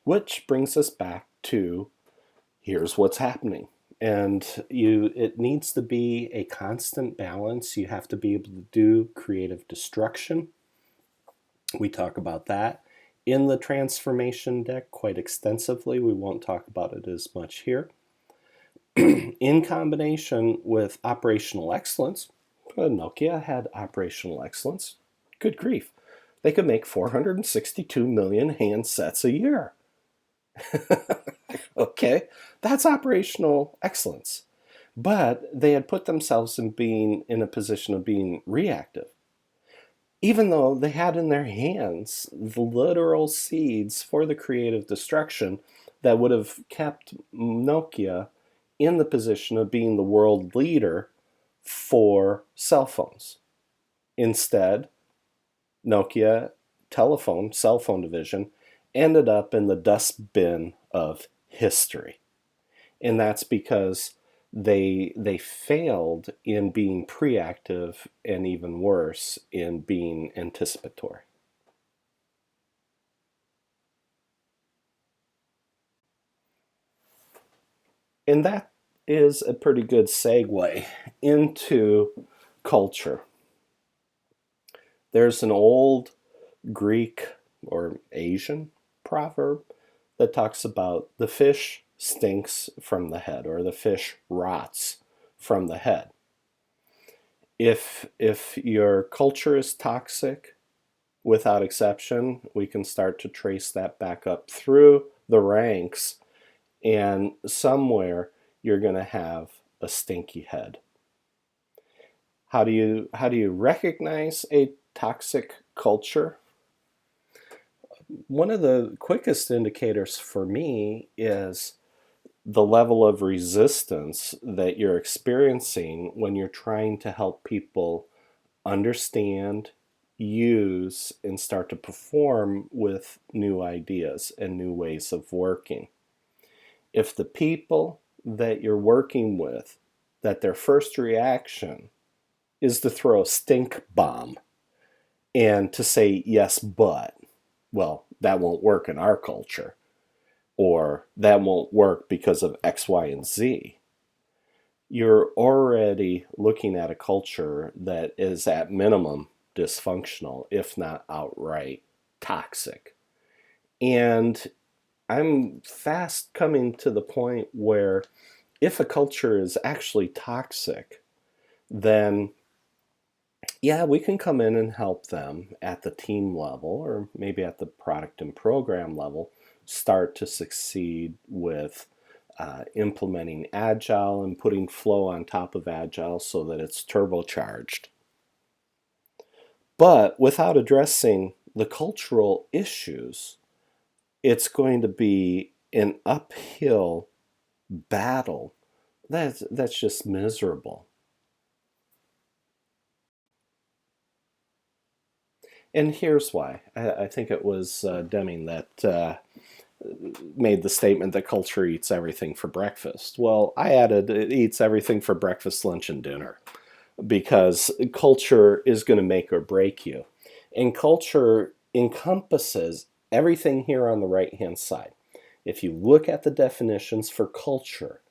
Which brings us back to here's what's happening. And it needs to be a constant balance. You have to be able to do creative destruction. We talk about that in the transformation deck quite extensively. We won't talk about it as much here. In combination with operational excellence, Nokia had operational excellence. Good grief. They could make 462 million handsets a year. Okay, that's operational excellence. But they had put themselves in a position of being reactive. Even though they had in their hands the literal seeds for the creative destruction that would have kept Nokia in the position of being the world leader for cell phones. Instead, Nokia cell phone division ended up in the dustbin of history. And that's because they failed in being preactive, and even worse, in being anticipatory. And that is a pretty good segue into culture. There's an old Greek or Asian proverb that talks about the fish stinks from the head, or the fish rots from the head. If your culture is toxic, without exception, we can start to trace that back up through the ranks, and somewhere you're going to have a stinky head. How do you recognize a toxic culture? One of the quickest indicators for me is the level of resistance that you're experiencing when you're trying to help people understand, use, and start to perform with new ideas and new ways of working. If the people that you're working with, that their first reaction is to throw a stink bomb and to say, yes, but, well, that won't work in our culture, or that won't work because of X, Y, and Z, you're already looking at a culture that is at minimum dysfunctional, if not outright toxic. And I'm fast coming to the point where if a culture is actually toxic, then yeah, we can come in and help them at the team level, or maybe at the product and program level, start to succeed with implementing Agile and putting flow on top of Agile so that it's turbocharged. But without addressing the cultural issues, it's going to be an uphill battle that's just miserable. And here's why. I think it was Deming that made the statement that culture eats everything for breakfast. Well, I added it eats everything for breakfast, lunch, and dinner, because culture is going to make or break you. And culture encompasses everything here on the right-hand side. If you look at the definitions for culture,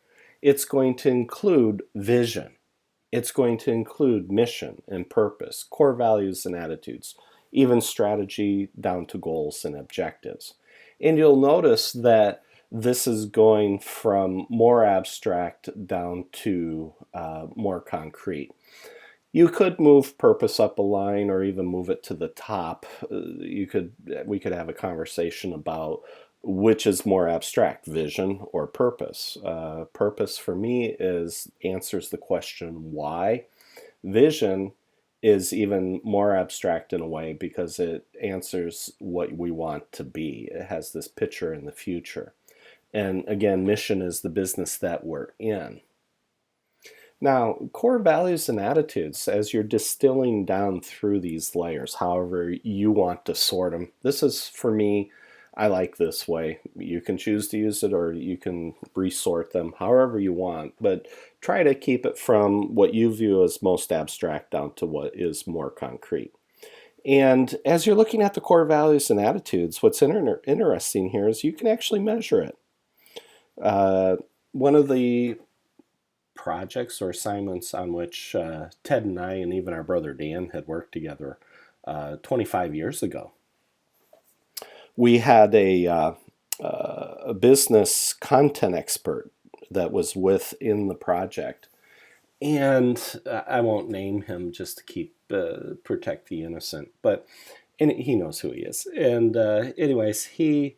it's going to include vision. It's going to include mission and purpose, core values and attitudes, even strategy down to goals and objectives. And you'll notice that this is going from more abstract down to more concrete. You could move purpose up a line, or even move it to the top. We could have a conversation about which is more abstract, vision or purpose. Purpose for me answers the question why. Vision is even more abstract in a way because it answers what we want to be. It has this picture in the future. And again, mission is the business that we're in. Now, core values and attitudes, as you're distilling down through these layers, however you want to sort them, this is, for me, I like this way. You can choose to use it, or you can resort them however you want, but try to keep it from what you view as most abstract down to what is more concrete. And as you're looking at the core values and attitudes, what's interesting here is you can actually measure it. One of the projects or assignments on which Ted and I and even our brother Dan had worked together 25 years ago, we had a business content expert that was within the project. And I won't name him just to keep protect the innocent, and he knows who he is. And anyways, he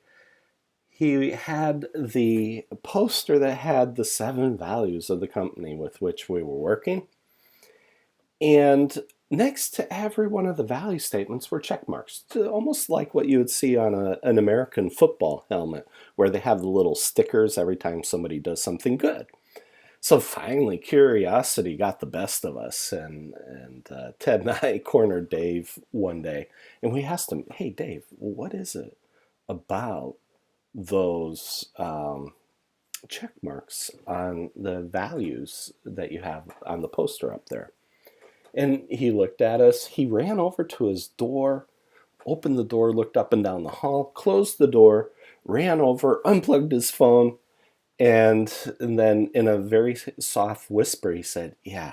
had the poster that had the 7 values of the company with which we were working. And next to every one of the value statements were check marks, almost like what you would see on an American football helmet, where they have the little stickers every time somebody does something good. So finally, curiosity got the best of us, and Ted and I cornered Dave one day, and we asked him, "Hey, Dave, what is it about those check marks on the values that you have on the poster up there?" And he looked at us. He ran over to his door, opened the door, looked up and down the hall, closed the door, ran over, unplugged his phone, and then in a very soft whisper, he said, "Yeah,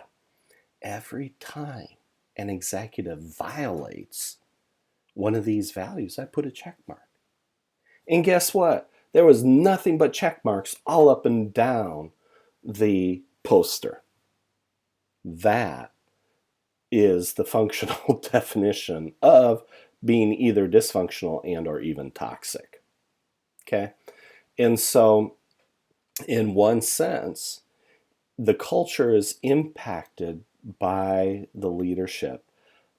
every time an executive violates one of these values, I put a check mark." And guess what? There was nothing but check marks all up and down the poster. That is the functional definition of being either dysfunctional and or even toxic. Okay? And so in one sense, the culture is impacted by the leadership.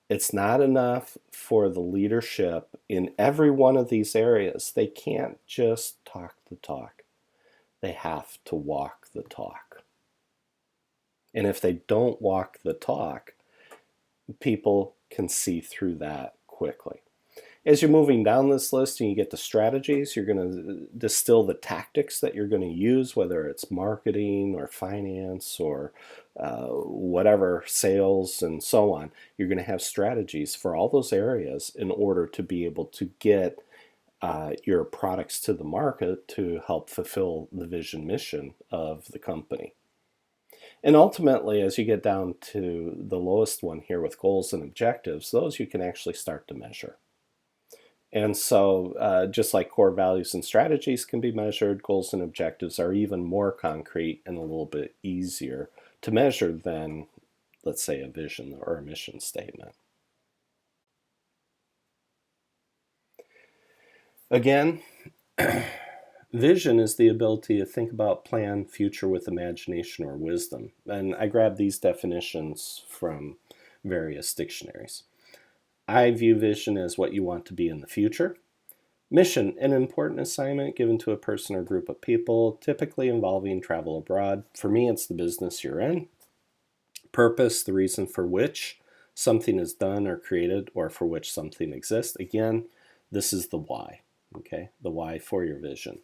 It's not enough for the leadership in every one of these areas. They can't just talk the talk. They have to walk the talk. And if they don't walk the talk, people can see through that quickly. As you're moving down this list and you get the strategies, you're going to distill the tactics that you're going to use, whether it's marketing or finance or whatever, sales and so on. You're going to have strategies for all those areas in order to be able to get your products to the market to help fulfill the vision mission of the company. And ultimately, as you get down to the lowest one here with goals and objectives, those you can actually start to measure. And so just like core values and strategies can be measured, goals and objectives are even more concrete and a little bit easier to measure than, let's say, a vision or a mission statement. Again, vision is the ability to think about, plan future with imagination or wisdom. And I grabbed these definitions from various dictionaries. I view vision as what you want to be in the future. Mission, an important assignment given to a person or group of people, typically involving travel abroad. For me, it's the business you're in. Purpose, the reason for which something is done or created or for which something exists. Again, this is the why, okay? The why for your vision.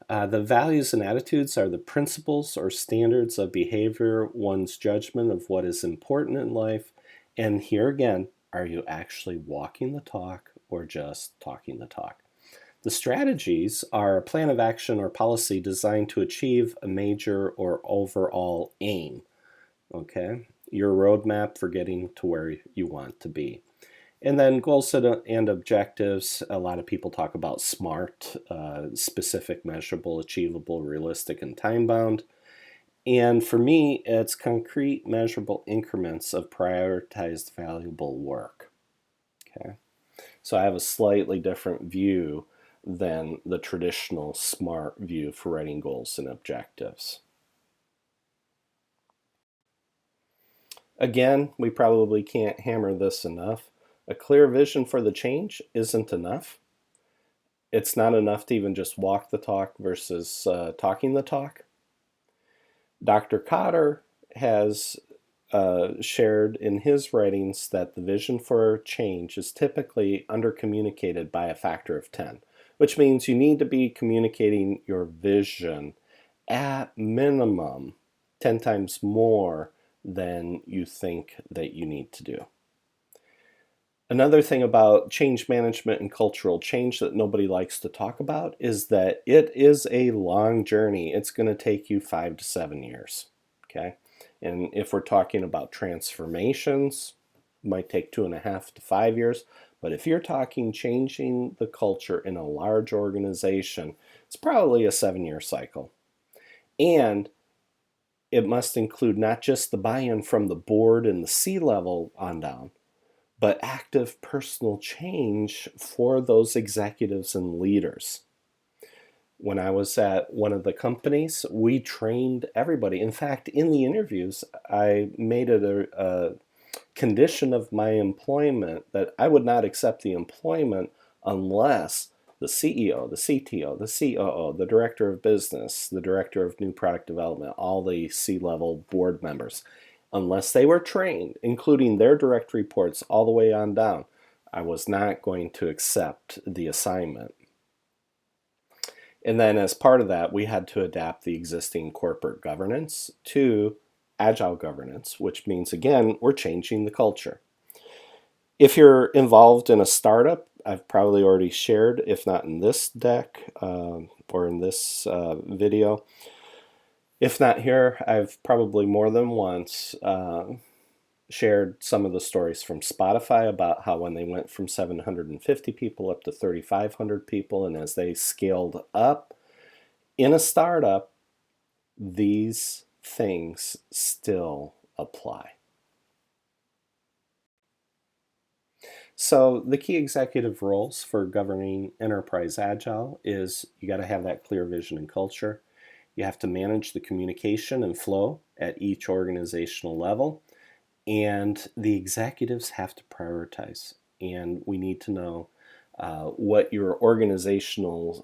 The values and attitudes are the principles or standards of behavior, one's judgment of what is important in life. And here again, are you actually walking the talk or just talking the talk? The strategies are a plan of action or policy designed to achieve a major or overall aim. Okay, your roadmap for getting to where you want to be. And then goals and objectives, a lot of people talk about SMART, specific, measurable, achievable, realistic, and time-bound. And for me, it's concrete, measurable increments of prioritized, valuable work. Okay, so I have a slightly different view than the traditional SMART view for writing goals and objectives. Again, we probably can't hammer this enough. A clear vision for the change isn't enough. It's not enough to even just walk the talk versus talking the talk. Dr. Cotter has shared in his writings that the vision for change is typically undercommunicated by a factor of 10, which means you need to be communicating your vision at minimum 10 times more than you think that you need to do. Another thing about change management and cultural change that nobody likes to talk about is that it is a long journey. It's going to take you 5 to 7 years. Okay. And if we're talking about transformations, it might take 2.5 to 5 years. But if you're talking changing the culture in a large organization, it's probably a 7-year cycle. And it must include not just the buy-in from the board and the C-level on down, but active personal change for those executives and leaders. When I was at one of the companies, we trained everybody. In fact, in the interviews, I made it a condition of my employment that I would not accept the employment unless the CEO, the CTO, the COO, the director of business, the director of new product development, all the C-level board members, unless they were trained, including their direct reports all the way on down, I was not going to accept the assignment. And then as part of that, we had to adapt the existing corporate governance to Agile governance, which means, again, we're changing the culture. If you're involved in a startup, I've probably already shared, if not in this deck or in this video. If not here, I've probably more than once shared some of the stories from Spotify about how when they went from 750 people up to 3,500 people, and as they scaled up in a startup, these things still apply. So the key executive roles for governing enterprise agile is you got to have that clear vision and culture. You have to manage the communication and flow at each organizational level. And the executives have to prioritize. And we need to know what your organization's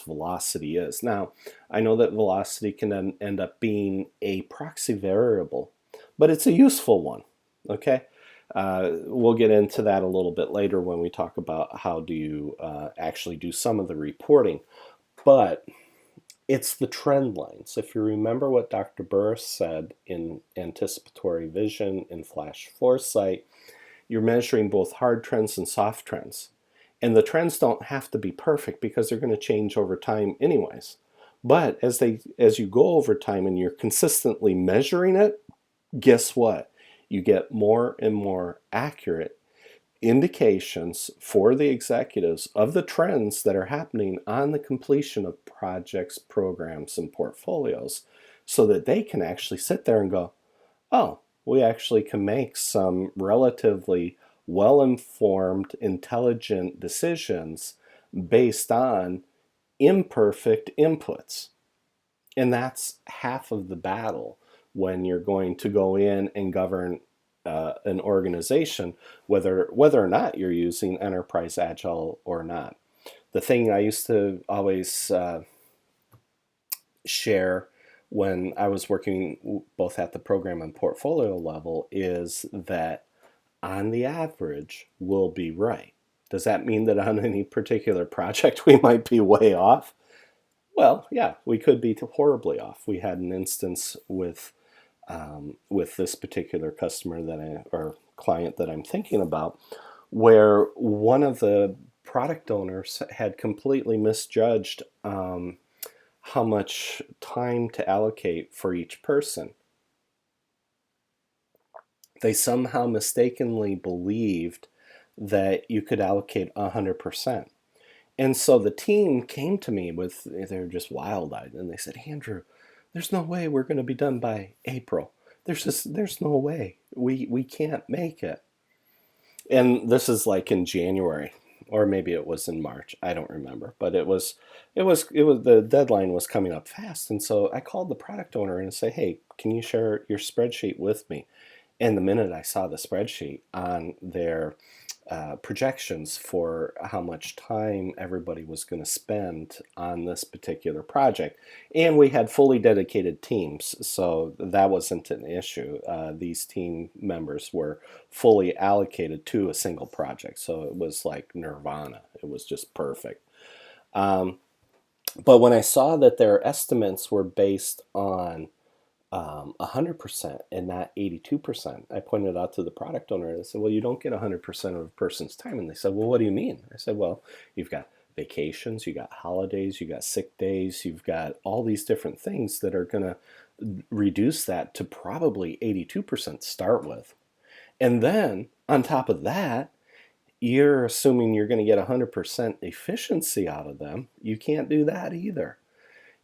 velocity is. Now, I know that velocity can then end up being a proxy variable, but it's a useful one. Okay. We'll get into that a little bit later when we talk about how do you actually do some of the reporting. But it's the trend lines. If you remember what Dr. Burris said in Anticipatory Vision in Flash Foresight, you're measuring both hard trends and soft trends. And the trends don't have to be perfect because they're going to change over time anyways. But as you go over time and you're consistently measuring it, guess what? You get more and more accurate indications for the executives of the trends that are happening on the completion of projects, programs, and portfolios so that they can actually sit there and go, oh, we actually can make some relatively well-informed, intelligent decisions based on imperfect inputs. And that's half of the battle when you're going to go in and govern an organization, whether or not you're using Enterprise Agile or not. The thing I used to always share when I was working both at the program and portfolio level is that on the average, we'll be right. Does that mean that on any particular project we might be way off? Well, yeah, we could be horribly off. We had an instance with this particular customer or client that I'm thinking about, where one of the product owners had completely misjudged how much time to allocate for each person. They somehow mistakenly believed that you could allocate 100%. And so the team came to me they're just wild-eyed, and they said, Andrew, there's no way we're going to be done by April. There's no way. We can't make it. And this is like in January, or maybe it was in March. I don't remember, but it was the deadline was coming up fast. And so I called the product owner and say, hey, can you share your spreadsheet with me? And the minute I saw the spreadsheet on their projections for how much time everybody was going to spend on this particular project, and we had fully dedicated teams, so that wasn't an issue. These team members were fully allocated to a single project, so it was like nirvana. It was just perfect. But when I saw that their estimates were based on 100% and not 82%. I pointed out to the product owner and I said, well, you don't get 100% of a person's time. And they said, well, what do you mean? I said, well, you've got vacations, you got holidays, you got sick days, you've got all these different things that are going to reduce that to probably 82% to start with. And then on top of that, you're assuming you're going to get 100% efficiency out of them. You can't do that either.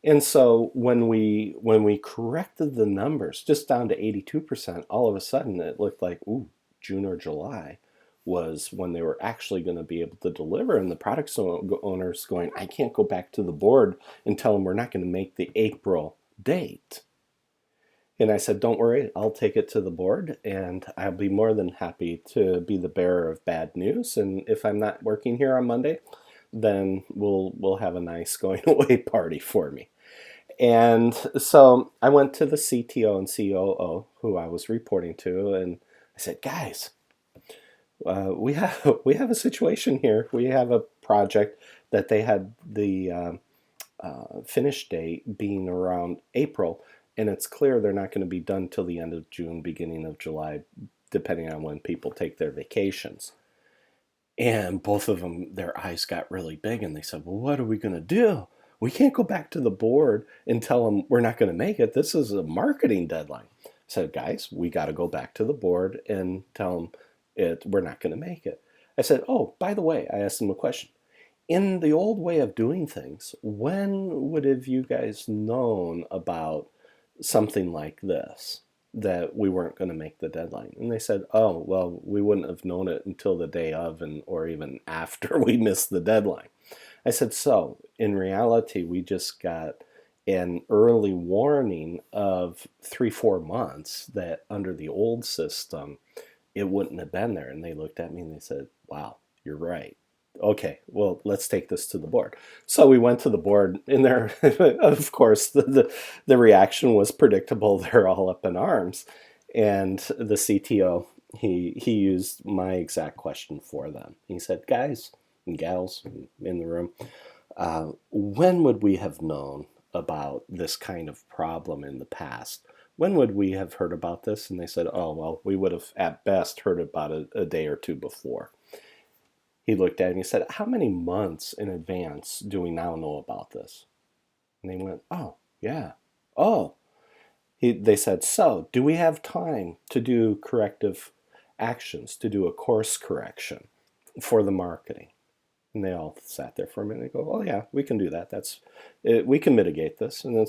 And so when we corrected the numbers just down to 82%, all of a sudden it looked like, ooh, June or July was when they were actually going to be able to deliver. And the product owners going, I can't go back to the board and tell them we're not going to make the April date. And I said, don't worry, I'll take it to the board and I'll be more than happy to be the bearer of bad news. And if I'm not working here on Monday, then we'll have a nice going away party for me. And so I went to the CTO and COO who I was reporting to, and I said, guys, we have a situation here. We have a project that they had the finish date being around April, and it's clear they're not going to be done till the end of June, beginning of July, depending on when people take their vacations. And both of them, their eyes got really big, and they said, well, what are we going to do? We can't go back to the board and tell them we're not going to make it. This is a marketing deadline. I said, guys, we got to go back to the board and tell them we're not going to make it. I said, oh, by the way, I asked them a question. In the old way of doing things, when would have you guys known about something like this, that we weren't going to make the deadline? And they said, oh, well, we wouldn't have known it until the day of or even after we missed the deadline. I said, so in reality, we just got an early warning of 3-4 months that under the old system, it wouldn't have been there. And they looked at me and they said, wow, you're right. Okay, well, let's take this to the board. So we went to the board, and there, of course, the reaction was predictable. They're all up in arms. And the CTO, he used my exact question for them. He said, guys and gals in the room, when would we have known about this kind of problem in the past? When would we have heard about this? And they said, oh, well, we would have at best heard about it a day or two before. He looked at it and he said, how many months in advance do we now know about this? And they went, oh, yeah. Oh. They said, so do we have time to do corrective actions, to do a course correction for the marketing? And they all sat there for a minute and go, oh, yeah, we can do that. We can mitigate this. And then